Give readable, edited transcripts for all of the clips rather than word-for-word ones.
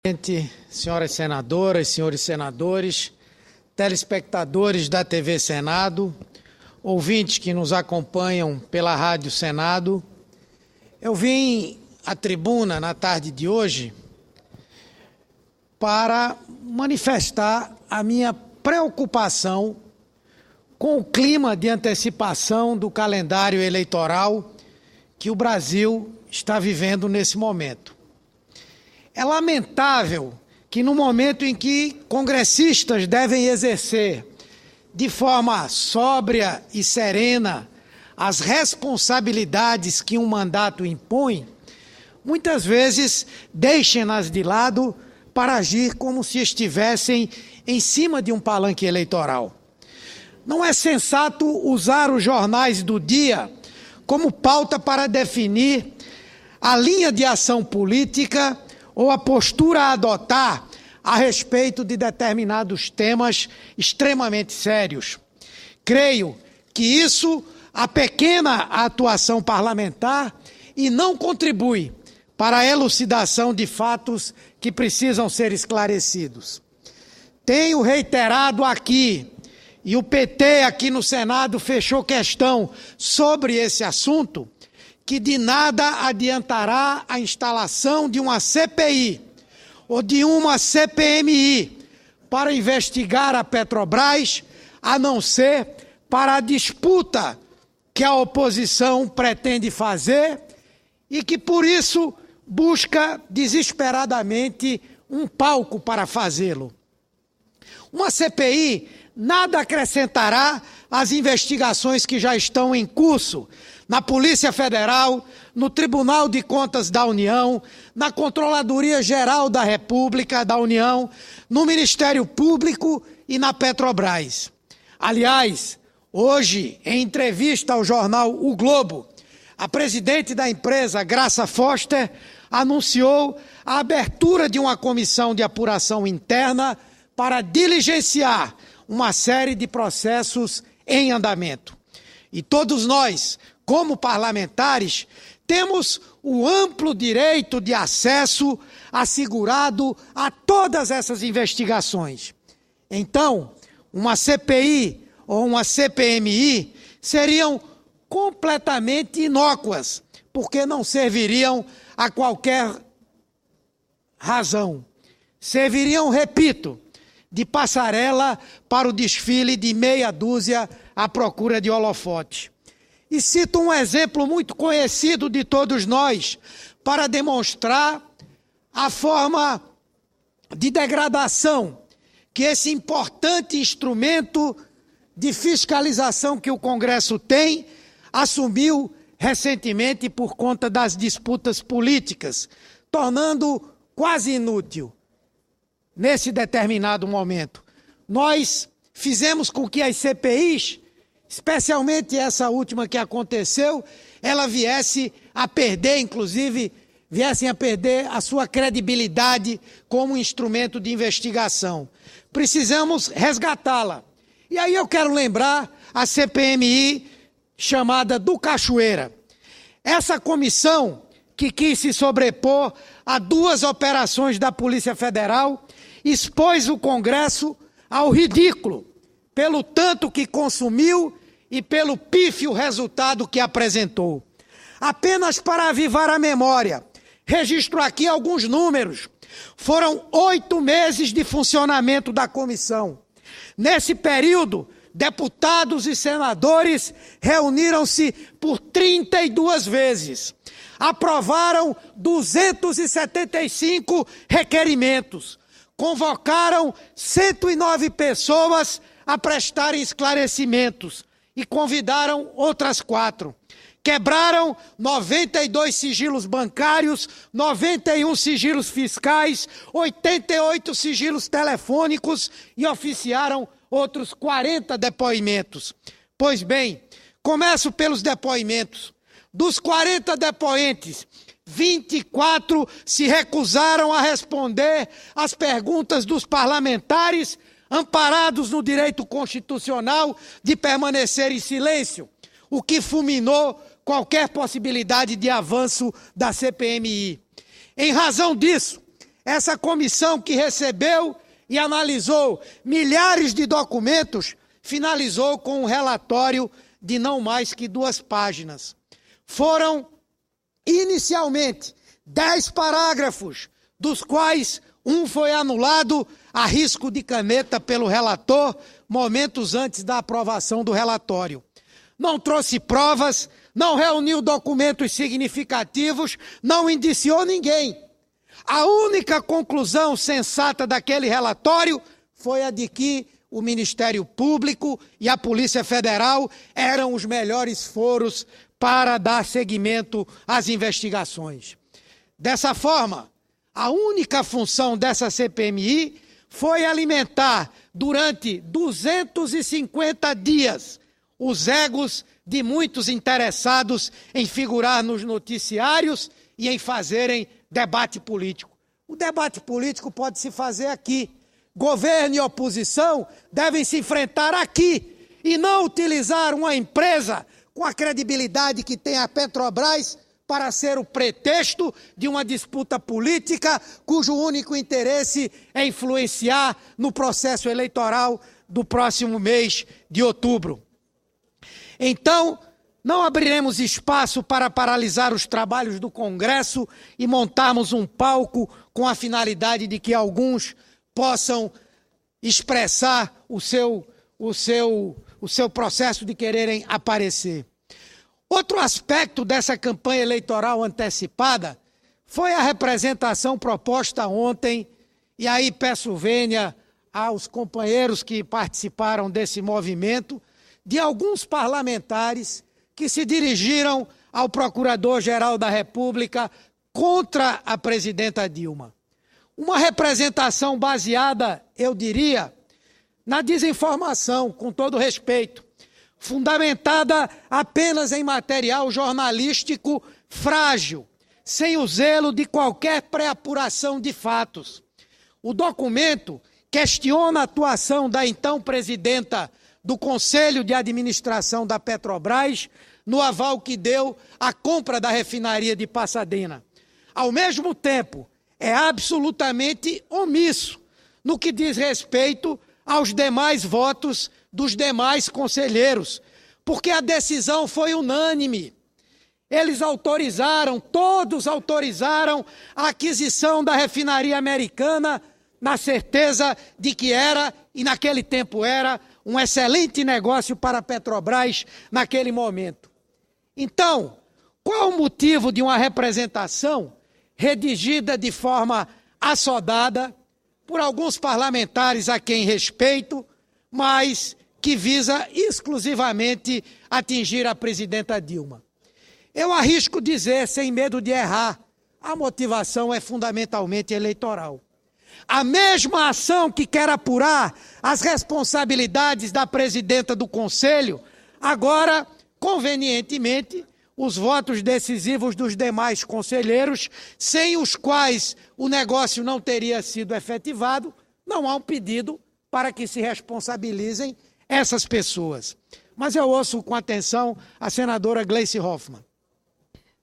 Presidente, senhoras senadoras, senhores senadores, telespectadores da TV Senado, ouvintes que nos acompanham pela Rádio Senado, eu vim à tribuna na tarde de hoje para manifestar a minha preocupação com o clima de antecipação do calendário eleitoral que o Brasil está vivendo nesse momento. É lamentável que no momento em que congressistas devem exercer de forma sóbria e serena as responsabilidades que um mandato impõe, muitas vezes deixem-nas de lado para agir como se estivessem em cima de um palanque eleitoral. Não é sensato usar os jornais do dia como pauta para definir a linha de ação política ou a postura a adotar a respeito de determinados temas extremamente sérios. Creio que isso apequena a atuação parlamentar e não contribui para a elucidação de fatos que precisam ser esclarecidos. Tenho reiterado aqui, e o PT aqui no Senado fechou questão sobre esse assunto, que de nada adiantará a instalação de uma CPI ou de uma CPMI para investigar a Petrobras, a não ser para a disputa que a oposição pretende fazer e que, por isso, busca desesperadamente um palco para fazê-lo. Uma CPI nada acrescentará às investigações que já estão em curso na Polícia Federal, no Tribunal de Contas da União, na Controladoria Geral da República da União, no Ministério Público e na Petrobras. Aliás, hoje, em entrevista ao jornal O Globo, a presidente da empresa, Graça Foster, anunciou a abertura de uma comissão de apuração interna para diligenciar uma série de processos em andamento. E todos nós, como parlamentares, temos o amplo direito de acesso assegurado a todas essas investigações. Então, uma CPI ou uma CPMI seriam completamente inócuas, porque não serviriam a qualquer razão. Serviriam, repito, de passarela para o desfile de meia dúzia à procura de holofote. E cito um exemplo muito conhecido de todos nós para demonstrar a forma de degradação que esse importante instrumento de fiscalização que o Congresso tem assumiu recentemente por conta das disputas políticas, tornando quase inútil nesse determinado momento. Nós fizemos com que as CPIs, especialmente essa última que aconteceu, ela viessem a perder a sua credibilidade como instrumento de investigação. Precisamos resgatá-la. E aí eu quero lembrar a CPMI chamada do Cachoeira. Essa comissão que quis se sobrepor a duas operações da Polícia Federal expôs o Congresso ao ridículo pelo tanto que consumiu e pelo pífio resultado que apresentou. Apenas para avivar a memória, registro aqui alguns números. Foram 8 meses de funcionamento da comissão. Nesse período, deputados e senadores reuniram-se por 32 vezes. Aprovaram 275 requerimentos. Convocaram 109 pessoas a prestarem esclarecimentos e convidaram outras 4. Quebraram 92 sigilos bancários, 91 sigilos fiscais, 88 sigilos telefônicos e oficiaram outros 40 depoimentos. Pois bem, começo pelos depoimentos. Dos 40 depoentes, 24 se recusaram a responder às perguntas dos parlamentares, amparados no direito constitucional de permanecer em silêncio, o que fulminou qualquer possibilidade de avanço da CPMI. Em razão disso, Essa comissão que recebeu e analisou milhares de documentos, finalizou com um relatório de não mais que 2 páginas. Foram, inicialmente, 10 parágrafos, dos quais um foi anulado a risco de caneta pelo relator, momentos antes da aprovação do relatório. Não trouxe provas, não reuniu documentos significativos, não indiciou ninguém. A única conclusão sensata daquele relatório foi a de que o Ministério Público e a Polícia Federal eram os melhores foros para dar seguimento às investigações. Dessa forma, a única função dessa CPMI foi alimentar, durante 250 dias, os egos de muitos interessados em figurar nos noticiários e em fazerem debate político. O debate político pode se fazer aqui. Governo e oposição devem se enfrentar aqui e não utilizar uma empresa com a credibilidade que tem a Petrobras para ser o pretexto de uma disputa política cujo único interesse é influenciar no processo eleitoral do próximo mês de outubro. Então, não abriremos espaço para paralisar os trabalhos do Congresso e montarmos um palco com a finalidade de que alguns possam expressar o seu processo de quererem aparecer. Outro aspecto dessa campanha eleitoral antecipada foi a representação proposta ontem, e aí peço vênia aos companheiros que participaram desse movimento, de alguns parlamentares que se dirigiram ao Procurador-Geral da República contra a presidenta Dilma. Uma representação baseada, eu diria, na desinformação, com todo respeito, fundamentada apenas em material jornalístico frágil, sem o zelo de qualquer pré-apuração de fatos. O documento questiona a atuação da então presidenta do Conselho de Administração da Petrobras no aval que deu à compra da refinaria de Pasadena. Ao mesmo tempo, é absolutamente omisso no que diz respeito aos demais votos dos demais conselheiros, porque a decisão foi unânime. Eles autorizaram, todos autorizaram a aquisição da refinaria americana na certeza de que era, e naquele tempo era, um excelente negócio para a Petrobras naquele momento. Então, qual o motivo de uma representação redigida de forma assodada por alguns parlamentares a quem respeito, mas que visa exclusivamente atingir a presidenta Dilma? Eu arrisco dizer, sem medo de errar, a motivação é fundamentalmente eleitoral. A mesma ação que quer apurar as responsabilidades da presidenta do Conselho, agora, convenientemente, os votos decisivos dos demais conselheiros, sem os quais o negócio não teria sido efetivado, não há um pedido para que se responsabilizem essas pessoas. Mas eu ouço com atenção a senadora Gleice Hoffmann.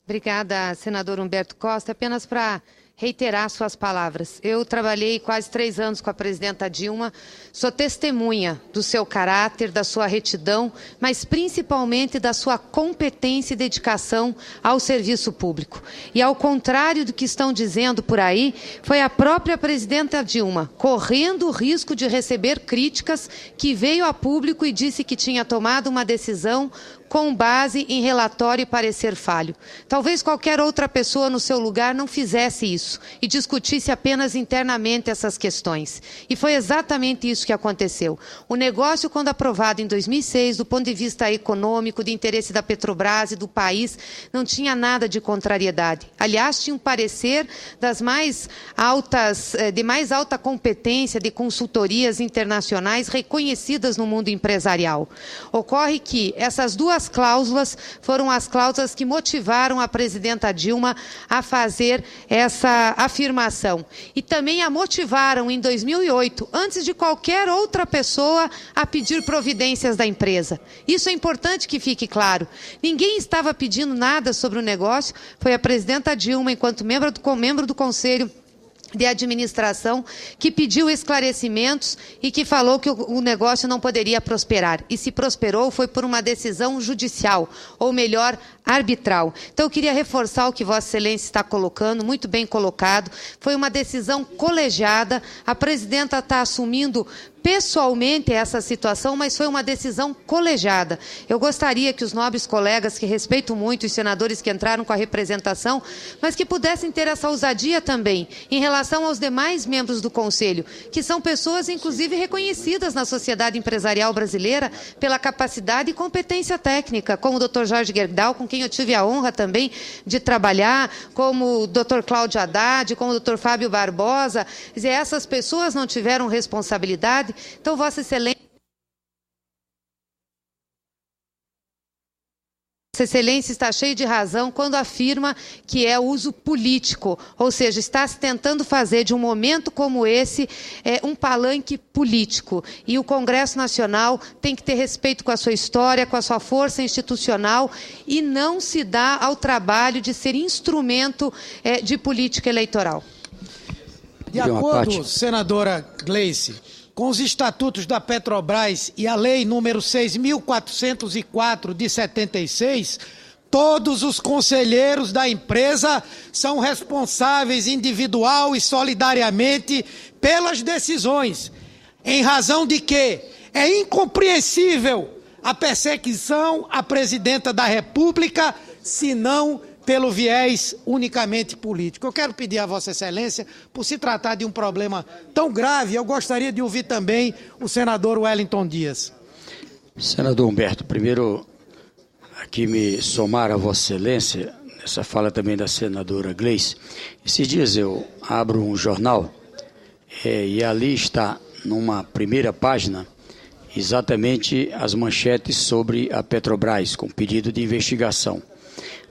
Obrigada, senador Humberto Costa. Apenas para reiterar suas palavras. Eu trabalhei quase 3 anos com a presidenta Dilma, sou testemunha do seu caráter, da sua retidão, mas principalmente da sua competência e dedicação ao serviço público. E ao contrário do que estão dizendo por aí, foi a própria presidenta Dilma, correndo o risco de receber críticas, que veio a público e disse que tinha tomado uma decisão com base em relatório e parecer falho. Talvez qualquer outra pessoa no seu lugar não fizesse isso e discutisse apenas internamente essas questões. E foi exatamente isso que aconteceu. O negócio, quando aprovado em 2006, do ponto de vista econômico, de interesse da Petrobras e do país, não tinha nada de contrariedade. Aliás, tinha um parecer das mais alta competência de consultorias internacionais reconhecidas no mundo empresarial. Ocorre que essas duas cláusulas foram as cláusulas que motivaram a presidenta Dilma a fazer essa afirmação. E também a motivaram em 2008, antes de qualquer outra pessoa, a pedir providências da empresa. Isso é importante que fique claro. Ninguém estava pedindo nada sobre o negócio, foi a presidenta Dilma, enquanto membro do Conselho, de administração que pediu esclarecimentos e que falou que o negócio não poderia prosperar. E se prosperou foi por uma decisão judicial, ou melhor, arbitral. Então eu queria reforçar o que Vossa Excelência está colocando, muito bem colocado. Foi uma decisão colegiada, a presidenta está assumindo pessoalmente essa situação, mas foi uma decisão colegiada. Eu gostaria que os nobres colegas, que respeito muito, os senadores que entraram com a representação, mas que pudessem ter essa ousadia também, em relação aos demais membros do Conselho, que são pessoas, inclusive, reconhecidas na sociedade empresarial brasileira pela capacidade e competência técnica, como o Dr. Jorge Gerdau, com quem eu tive a honra também de trabalhar, como o Dr. Cláudio Haddad, como o Dr. Fábio Barbosa. Quer dizer, essas pessoas não tiveram responsabilidade. Então, Vossa Excelência está cheio de razão quando afirma que é uso político, ou seja, está se tentando fazer de um momento como esse um palanque político. E o Congresso Nacional tem que ter respeito com a sua história, com a sua força institucional e não se dá ao trabalho de ser instrumento de política eleitoral. De acordo, senadora Gleice, com os estatutos da Petrobras e a lei número 6.404 de 76, todos os conselheiros da empresa são responsáveis individual e solidariamente pelas decisões, em razão de que é incompreensível a perseguição à presidenta da República, se não pelo viés unicamente político. Eu quero pedir a Vossa Excelência, por se tratar de um problema tão grave, eu gostaria de ouvir também o senador Wellington Dias. Senador Humberto, primeiro aqui me somar a Vossa Excelência, nessa fala também da senadora Gleice. Esses dias eu abro um jornal e ali está, numa primeira página, exatamente as manchetes sobre a Petrobras, com pedido de investigação.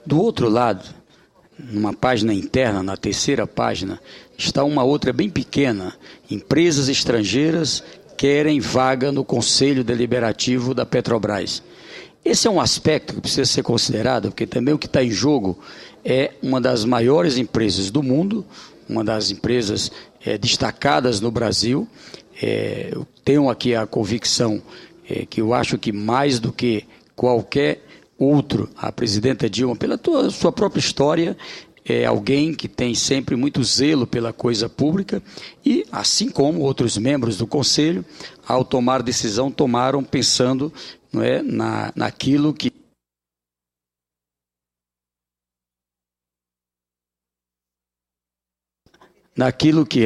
Do outro lado, numa página interna, na terceira página, está uma outra bem pequena. Empresas estrangeiras querem vaga no Conselho Deliberativo da Petrobras. Esse é um aspecto que precisa ser considerado, porque também o que está em jogo é uma das maiores empresas do mundo, uma das empresas destacadas no Brasil. Eu tenho aqui a convicção que eu acho que mais do que qualquer outro, a presidenta Dilma, pela sua própria história, é alguém que tem sempre muito zelo pela coisa pública e, assim como outros membros do Conselho, ao tomar decisão, tomaram pensando, não é, naquilo que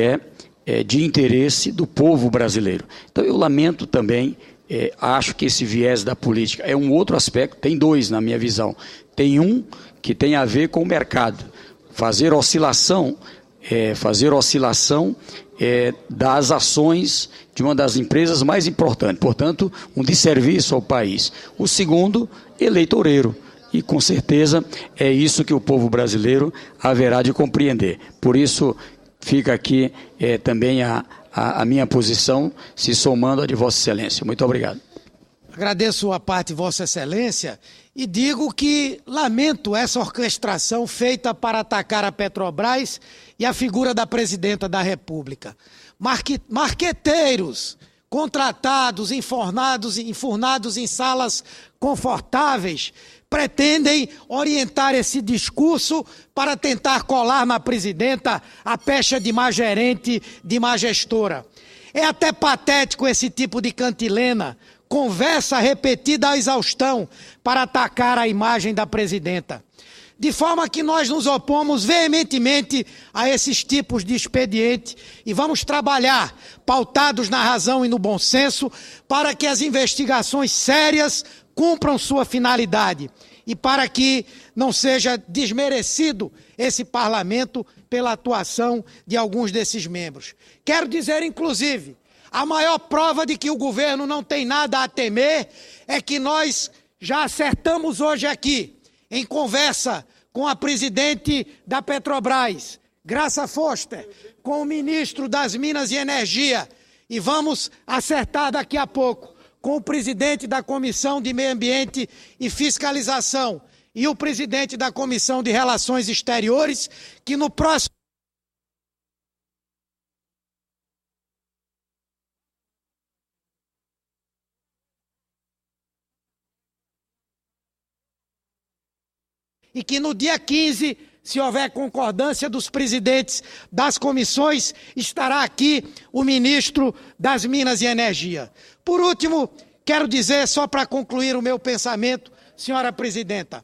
é de interesse do povo brasileiro. Então eu lamento também. Acho que esse viés da política é um outro aspecto, tem dois na minha visão. Tem um que tem a ver com o mercado, fazer oscilação das ações de uma das empresas mais importantes, portanto, um desserviço ao país. O segundo, eleitoreiro, e com certeza é isso que o povo brasileiro haverá de compreender. Por isso, fica aqui também a minha posição, se somando à de Vossa Excelência. Muito obrigado. Agradeço a parte de Vossa Excelência e digo que lamento essa orquestração feita para atacar a Petrobras e a figura da presidenta da República. Marqueteiros contratados, enfurnados em salas confortáveis, pretendem orientar esse discurso para tentar colar na presidenta a pecha de má gerente, de má gestora. É até patético esse tipo de cantilena, conversa repetida à exaustão para atacar a imagem da presidenta. De forma que nós nos opomos veementemente a esses tipos de expediente e vamos trabalhar, pautados na razão e no bom senso, para que as investigações sérias cumpram sua finalidade e para que não seja desmerecido esse parlamento pela atuação de alguns desses membros. Quero dizer, inclusive, a maior prova de que o governo não tem nada a temer é que nós já acertamos hoje aqui, em conversa com a presidente da Petrobras, Graça Foster, com o ministro das Minas e Energia, e vamos acertar daqui a pouco com o presidente da Comissão de Meio Ambiente e Fiscalização e o presidente da Comissão de Relações Exteriores, que no próximo e que no dia 15, se houver concordância dos presidentes das comissões, estará aqui o ministro das Minas e Energia. Por último, quero dizer, só para concluir o meu pensamento, senhora presidenta,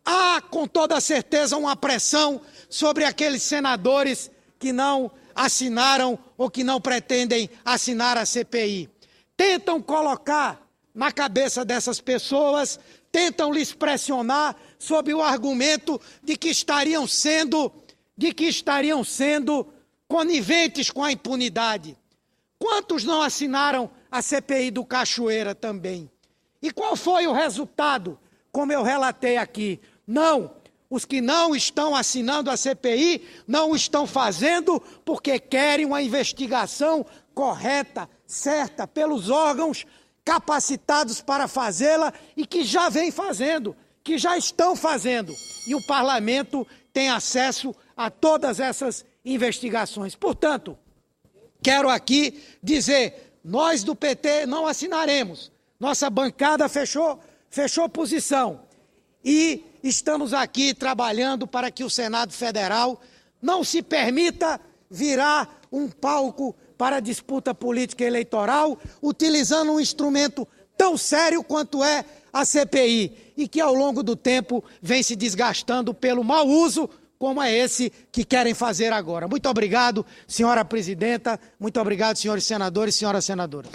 há com toda certeza uma pressão sobre aqueles senadores que não assinaram ou que não pretendem assinar a CPI. Tentam colocar na cabeça dessas pessoas, tentam lhes pressionar sob o argumento de que estariam sendo coniventes com a impunidade. Quantos não assinaram a CPI do Cachoeira também? E qual foi o resultado, como eu relatei aqui? Não, os que não estão assinando a CPI não o estão fazendo porque querem uma investigação correta, certa, pelos órgãos capacitados para fazê-la e que já vem fazendo, que já estão fazendo. E o parlamento tem acesso a todas essas investigações. Portanto, quero aqui dizer, nós do PT não assinaremos. Nossa bancada fechou posição. E estamos aqui trabalhando para que o Senado Federal não se permita virar um palco para disputa política eleitoral, utilizando um instrumento tão sério quanto é a CPI, e que ao longo do tempo vem se desgastando pelo mau uso, como é esse que querem fazer agora. Muito obrigado, senhora presidenta, muito obrigado, senhores senadores e senhoras senadoras.